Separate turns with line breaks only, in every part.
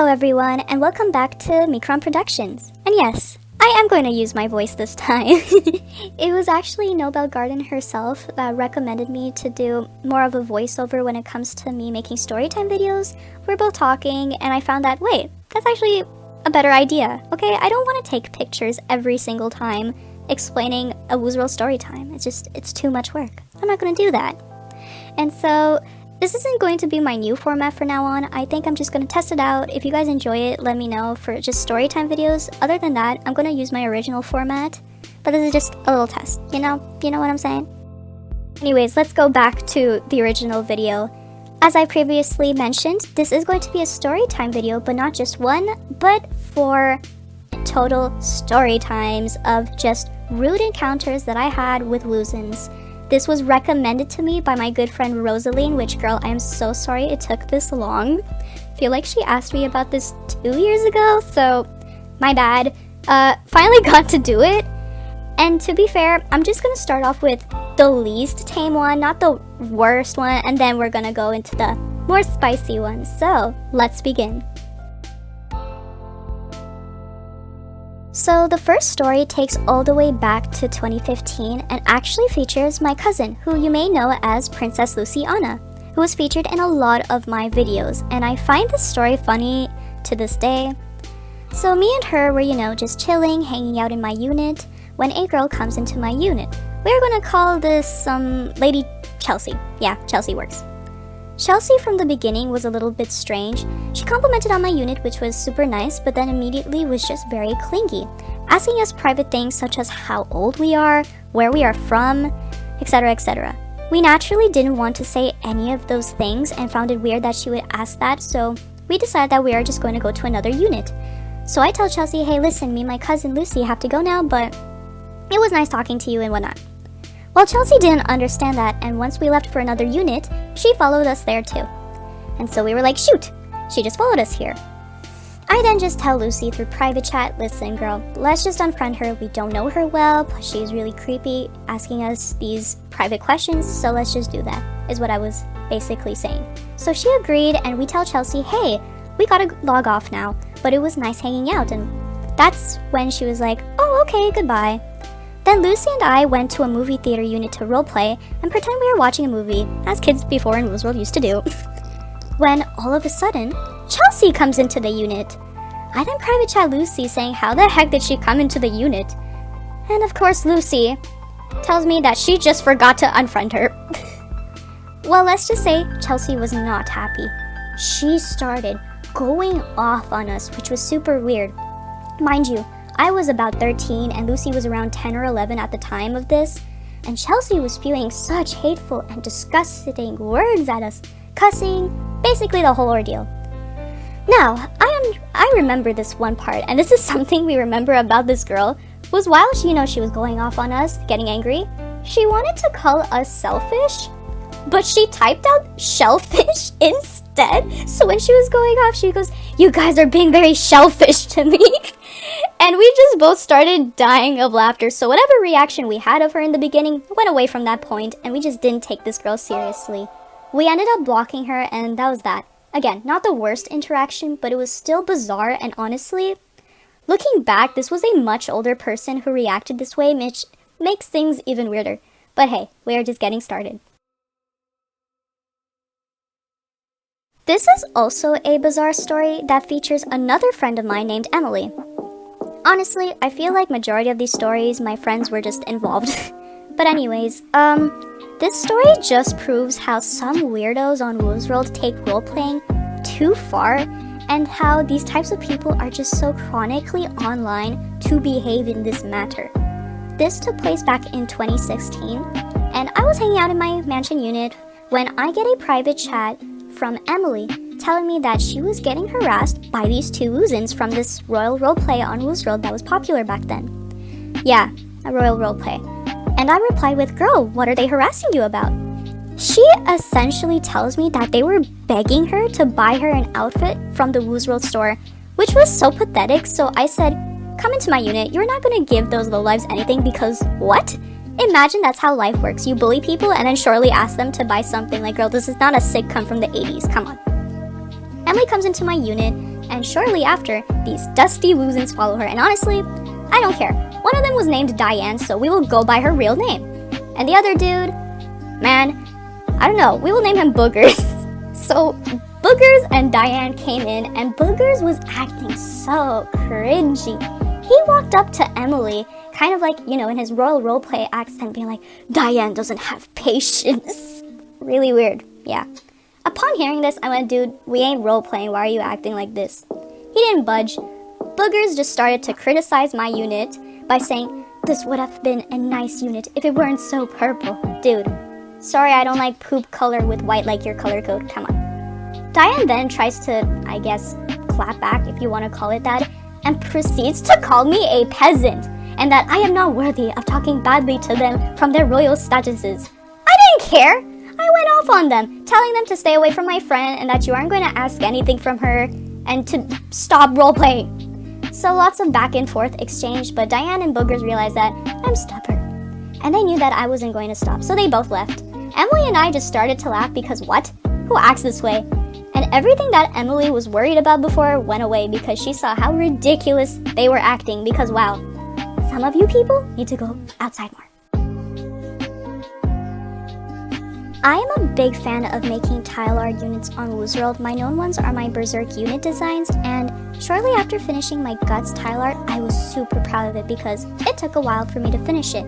everyone, and welcome back to Micron Productions. And yes, I am going to use my voice this time. It was actually Nobel Garden herself that recommended me to do more of a voiceover when it comes to me making storytime videos. We're both talking, and I found that, wait, that's actually a better idea. Okay, I don't want to take pictures every single time explaining a Woozworld Storytime. It's too much work. I'm not going to do that. And so this isn't going to be my new format from now on. I think I'm just going to test it out. If you guys enjoy it, let me know for just storytime videos. Other than that, I'm going to use my original format. But this is just a little test, you know what I'm saying? Anyways, let's go back to the original video. As I previously mentioned, this is going to be a storytime video, but not just one, but 4 total story times of just rude encounters that I had with Woozens. This was recommended to me by my good friend Rosaline, which, girl, I am so sorry it took this long. I feel like she asked me about this 2 years ago, so my bad. Finally got to do it. And to be fair, I'm just gonna start off with the least tame one, not the worst one, and then we're gonna go into the more spicy ones. So let's begin. So the first story takes all the way back to 2015 and actually features my cousin, who you may know as Princess Luciana, who was featured in a lot of my videos, and I find this story funny to this day. So me and her were, just chilling, hanging out in my unit, when a girl comes into my unit. We're gonna call this Lady Chelsea. Yeah, Chelsea works. Chelsea from the beginning was a little bit strange. She complimented on my unit, which was super nice, but then immediately was just very clingy, asking us private things such as how old we are, where we are from, etc, etc. We naturally didn't want to say any of those things and found it weird that she would ask that, so we decided that we are just going to go to another unit. So I tell Chelsea, hey listen, me and my cousin Lucy have to go now, but it was nice talking to you and whatnot. Well, Chelsea didn't understand that, and once we left for another unit, she followed us there too. And so we were like, shoot, she just followed us here. I then just tell Lucy through private chat, listen girl, let's just unfriend her. We don't know her well, plus she's really creepy, asking us these private questions, so let's just do that, is what I was basically saying. So she agreed, and we tell Chelsea, hey, we gotta log off now, but it was nice hanging out, and that's when she was like, oh, okay, goodbye. Then Lucy and I went to a movie theater unit to roleplay and pretend we were watching a movie, as kids before in Woozworld used to do. When all of a sudden, Chelsea comes into the unit. I then private chat Lucy saying how the heck did she come into the unit? And of course Lucy tells me that she just forgot to unfriend her. Well, let's just say Chelsea was not happy. She started going off on us, which was super weird. Mind you, I was about 13 and Lucy was around 10 or 11 at the time of this, and Chelsea was spewing such hateful and disgusting words at us, cussing, basically the whole ordeal. Now, I remember this one part, and this is something we remember about this girl, was while she was going off on us, getting angry, she wanted to call us selfish, but she typed out shellfish instead. So when she was going off, she goes, you guys are being very shellfish to me. And we just both started dying of laughter. So whatever reaction we had of her in the beginning went away from that point, and we just didn't take this girl seriously. We ended up blocking her, and that was that. Again, not the worst interaction, but it was still bizarre, and honestly, looking back, this was a much older person who reacted this way, which makes things even weirder. But hey, we are just getting started. This is also a bizarre story that features another friend of mine named Emily. Honestly, I feel like majority of these stories, my friends were just involved. But anyways, this story just proves how some weirdos on Woozworld take roleplaying too far, and how these types of people are just so chronically online to behave in this matter. This took place back in 2016, and I was hanging out in my mansion unit when I get a private chat from Emily telling me that she was getting harassed by these 2 Woozens from this royal roleplay on Woozworld that was popular back then. Yeah, a royal roleplay. And I replied with, girl, what are they harassing you about? She essentially tells me that they were begging her to buy her an outfit from the Woozworld store, which was so pathetic, so I said, come into my unit, you're not gonna give those lowlives anything because what? Imagine that's how life works. You bully people and then shortly ask them to buy something. Like, girl, this is not a sitcom from the 80s, come on. Emily comes into my unit, and shortly after, these dusty Woozens follow her, and honestly, I don't care. One of them was named Diane, so we will go by her real name. And the other dude, man, I don't know, we will name him Boogers. So Boogers and Diane came in, and Boogers was acting so cringy. He walked up to Emily, kind of like, in his royal roleplay accent, being like, Diane doesn't have patience. Really weird, yeah. Upon hearing this, I went, dude, we ain't roleplaying, why are you acting like this? He didn't budge. Boogers just started to criticize my unit by saying, this would have been a nice unit if it weren't so purple. Dude, sorry I don't like poop color with white like your color code, come on. Diane then tries to, I guess, clap back if you want to call it that, and proceeds to call me a peasant, and that I am not worthy of talking badly to them from their royal statuses. I didn't care! I went off on them, telling them to stay away from my friend and that you aren't going to ask anything from her and to stop roleplaying. So lots of back and forth exchanged, but Diane and Boogers realized that I'm stubborn. And they knew that I wasn't going to stop, so they both left. Emily and I just started to laugh because what? Who acts this way? And everything that Emily was worried about before went away because she saw how ridiculous they were acting because wow, some of you people need to go outside more. I am a big fan of making tile art units on Woozworld. My known ones are my Berserk unit designs, and shortly after finishing my Guts tile art, I was super proud of it because it took a while for me to finish it.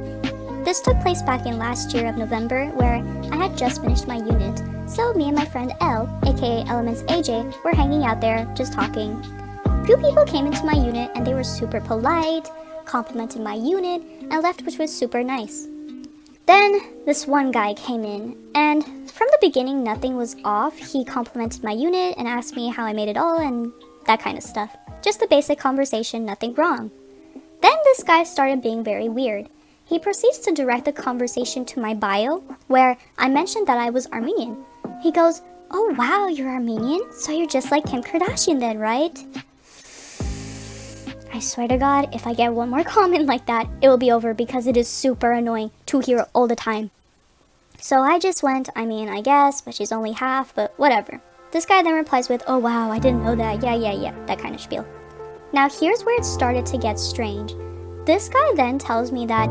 This took place back in last year of November, where I had just finished my unit, so me and my friend Elle, aka Elements AJ, were hanging out there, just talking. A few people came into my unit and they were super polite, complimented my unit, and left, which was super nice. Then, this one guy came in, and from the beginning nothing was off. He complimented my unit and asked me how I made it all and that kind of stuff. Just a basic conversation, nothing wrong. Then this guy started being very weird. He proceeds to direct the conversation to my bio, where I mentioned that I was Armenian. He goes, oh wow, you're Armenian? So you're just like Kim Kardashian then, right? I swear to God, if I get one more comment like that, it will be over because it is super annoying to hear all the time. So I just went, I guess, but she's only half, but whatever. This guy then replies with, oh wow, I didn't know that, yeah, that kind of spiel. Now here's where it started to get strange. This guy then tells me that,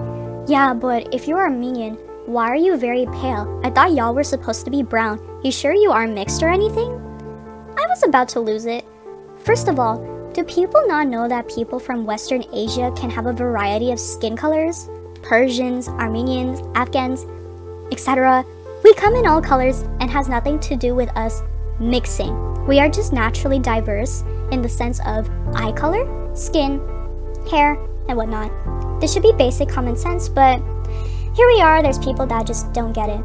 yeah, but if you're Armenian, why are you very pale? I thought y'all were supposed to be brown. You sure you aren't mixed or anything? I was about to lose it. First of all, do people not know that people from Western Asia can have a variety of skin colors? Persians, Armenians, Afghans, etc. We come in all colors and has nothing to do with us mixing. We are just naturally diverse in the sense of eye color, skin, hair, and whatnot. This should be basic common sense, but here we are, there's people that just don't get it.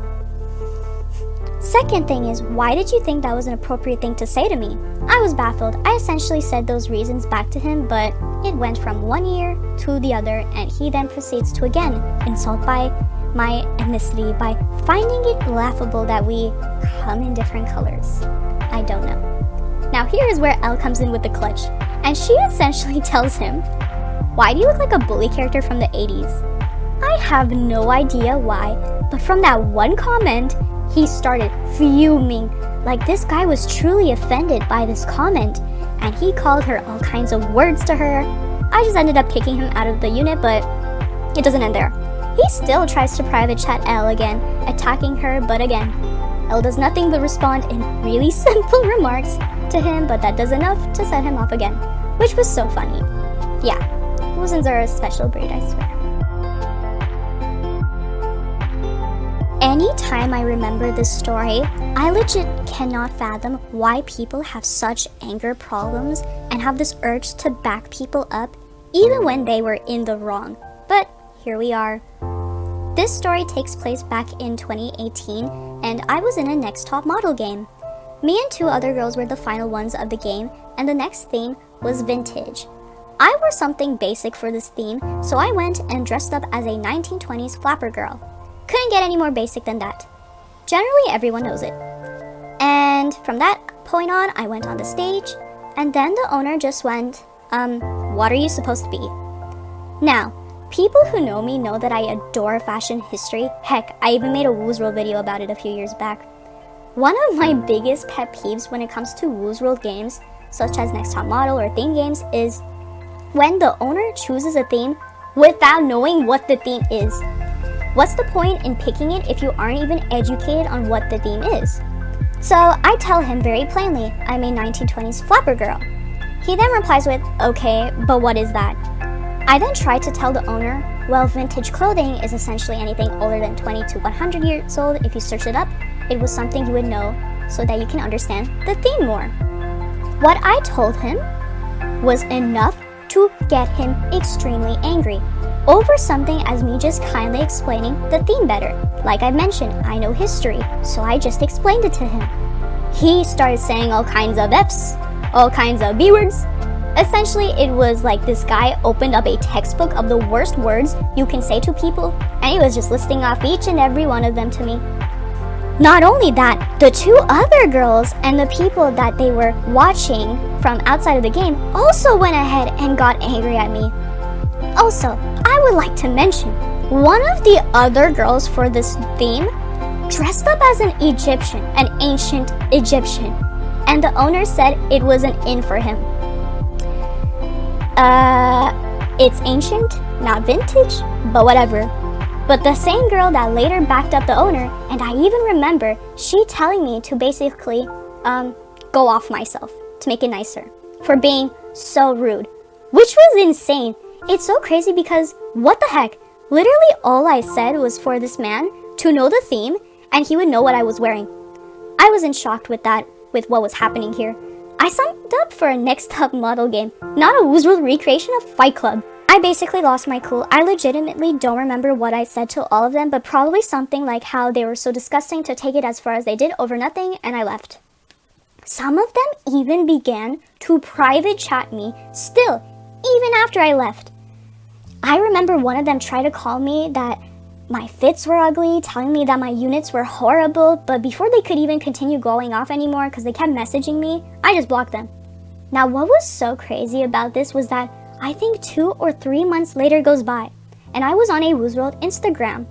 Second thing is, why did you think that was an appropriate thing to say to me? I was baffled. I essentially said those reasons back to him, but it went from one ear to the other, and he then proceeds to again insult by my ethnicity by finding it laughable that we come in different colors. I don't know. Now here is where Elle comes in with the clutch, and she essentially tells him, why do you look like a bully character from the 80s? I have no idea why, but from that one comment, he started fuming. Like this guy was truly offended by this comment, and he called her all kinds of words to her. I just ended up kicking him out of the unit, but it doesn't end there. He still tries to private chat Elle again, attacking her, but again, Elle does nothing but respond in really simple remarks to him, but that does enough to set him off again, which was so funny. Yeah, Woozens are a special breed, I swear. Anytime I remember this story, I legit cannot fathom why people have such anger problems and have this urge to back people up even when they were in the wrong. But here we are. This story takes place back in 2018, and I was in a next top model game. Me and two other girls were the final ones of the game, and the next theme was vintage. I wore something basic for this theme, so I went and dressed up as a 1920s flapper girl. Couldn't get any more basic than that. Generally, everyone knows it. And from that point on, I went on the stage, and then the owner just went, what are you supposed to be? Now, people who know me know that I adore fashion history. Heck, I even made a Woozworld video about it a few years back. One of my biggest pet peeves when it comes to Woozworld games, such as Next Top Model or theme games, is when the owner chooses a theme without knowing what the theme is. What's the point in picking it if you aren't even educated on what the theme is? So I tell him very plainly, I'm a 1920s flapper girl. He then replies with, okay, but what is that? I then try to tell the owner, well, vintage clothing is essentially anything older than 20 to 100 years old. If you search it up, it was something you would know so that you can understand the theme more. What I told him was enough to get him extremely angry over something as me just kindly explaining the theme better. Like I mentioned, I know history, so I just explained it to him. He started saying all kinds of F's, all kinds of B words. Essentially, it was like this guy opened up a textbook of the worst words you can say to people, and he was just listing off each and every one of them to me. Not only that, the two other girls and the people that they were watching from outside of the game also went ahead and got angry at me. Also, I would like to mention, one of the other girls for this theme dressed up as an Egyptian, an ancient Egyptian, and the owner said it was an in for him. It's ancient, not vintage, but whatever. But the same girl that later backed up the owner, and I even remember she telling me to basically go off myself, to make it nicer, for being so rude, which was insane. It's so crazy because, what the heck, literally all I said was for this man to know the theme, and he would know what I was wearing. I was in shock with that, with what was happening here. I signed up for a Next Top Model game, not a Woozworld recreation of Fight Club. I basically lost my cool. I legitimately don't remember what I said to all of them, but probably something like how they were so disgusting to take it as far as they did over nothing, and I left. Some of them even began to private chat me still, even after I left. I remember one of them tried to call me that my fits were ugly, telling me that my units were horrible, but before they could even continue going off anymore because they kept messaging me, I just blocked them. Now, what was so crazy about this was that I think 2 or 3 months later goes by, and I was on a Woozworld Instagram.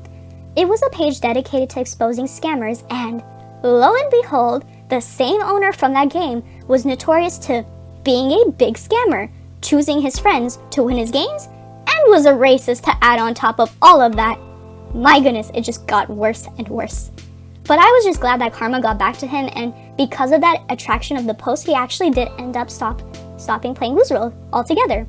It was a page dedicated to exposing scammers, and lo and behold, the same owner from that game was notorious to being a big scammer, choosing his friends to win his games, and was a racist to add on top of all of that. My goodness, it just got worse and worse. But I was just glad that karma got back to him, and because of that attraction of the post, he actually did end up stopping playing Woozworld altogether.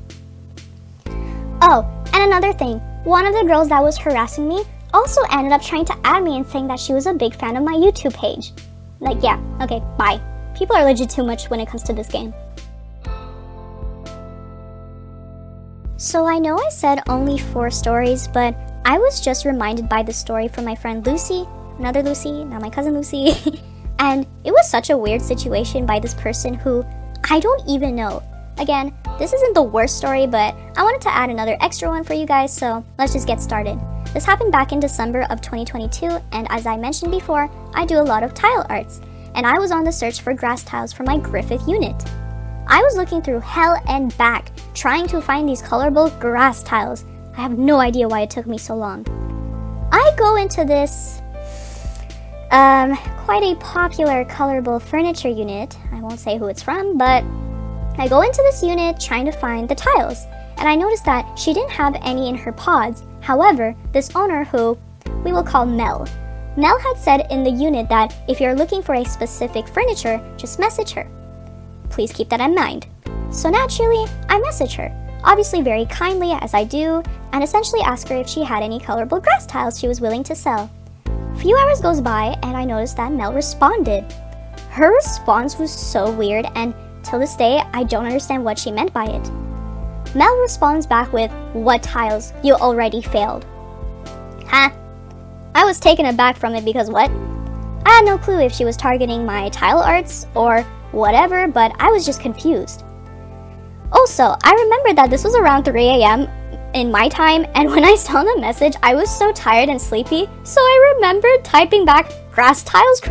Oh, and another thing, one of the girls that was harassing me also ended up trying to add me and saying that she was a big fan of my YouTube page. Like, yeah, okay, bye. People are legit too much when it comes to this game. So I know I said only 4 stories, but I was just reminded by the story from my friend Lucy, another Lucy, not my cousin Lucy, and it was such a weird situation by this person who I don't even know. Again, this isn't the worst story, but I wanted to add another extra one for you guys, so let's just get started. This happened back in December of 2022, and as I mentioned before, I do a lot of tile arts, and I was on the search for grass tiles for my Griffith unit. I was looking through hell and back, trying to find these colorable grass tiles. I have no idea why it took me so long. I go into this, quite a popular colorable furniture unit. I won't say who it's from, but I go into this unit trying to find the tiles, and I noticed that she didn't have any in her pods. However, this owner, who we will call Mel had said in the unit that if you're looking for a specific furniture, just message her. Please keep that in mind. So naturally, I message her, obviously very kindly as I do, and essentially ask her if she had any colorable grass tiles she was willing to sell. A few hours goes by, and I noticed that Mel responded. Her response was so weird, and till this day, I don't understand what she meant by it. Mel responds back with, "What tiles? You already failed." Huh? I was taken aback from it because what? I had no clue if she was targeting my tile arts or whatever, but I was just confused. Also, I remember that this was around 3 a.m. in my time, and when I saw the message, I was so tired and sleepy, so I remembered typing back, "Grass tiles?" ?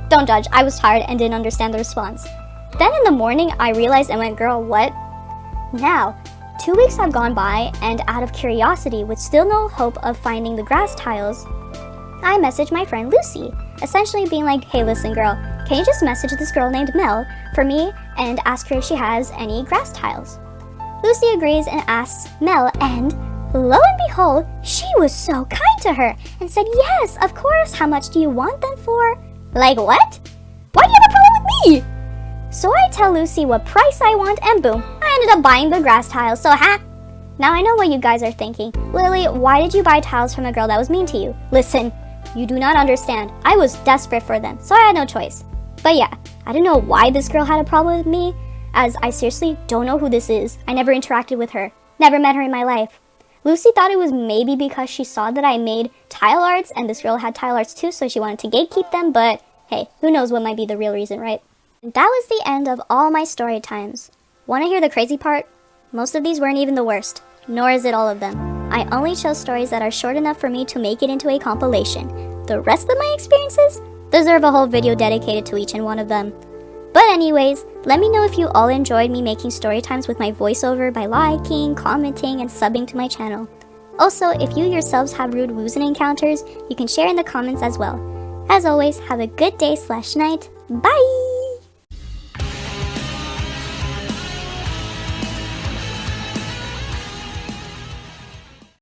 Don't judge, I was tired and didn't understand the response. Then in the morning, I realized and went, girl, what? Now, 2 weeks have gone by, and out of curiosity, with still no hope of finding the grass tiles, I messaged my friend Lucy, essentially being like, hey, listen girl, can can you just message this girl named Mel for me and ask her if she has any grass tiles? Lucy agrees and asks Mel, and lo and behold, she was so kind to her and said, yes, of course, how much do you want them for? Like what? Why do you have a problem with me? So I tell Lucy what price I want, and boom, I ended up buying the grass tiles, so Now I know what you guys are thinking. Lily, why did you buy tiles from a girl that was mean to you? Listen, you do not understand. I was desperate for them, so I had no choice. But yeah, I don't know why this girl had a problem with me, as I seriously don't know who this is. I never interacted with her, never met her in my life. Lucy thought it was maybe because she saw that I made tile arts and this girl had tile arts too, so she wanted to gatekeep them, but hey, who knows what might be the real reason, right? That was the end of all my story times. Want to hear the crazy part? Most of these weren't even the worst, nor is it all of them. I only chose stories that are short enough for me to make it into a compilation. The rest of my experiences deserve a whole video dedicated to each and one of them. But anyways, let me know if you all enjoyed me making story times with my voiceover by liking, commenting, and subbing to my channel. Also, if you yourselves have rude Woozen encounters, you can share in the comments as well. As always, have a good day/night. Bye!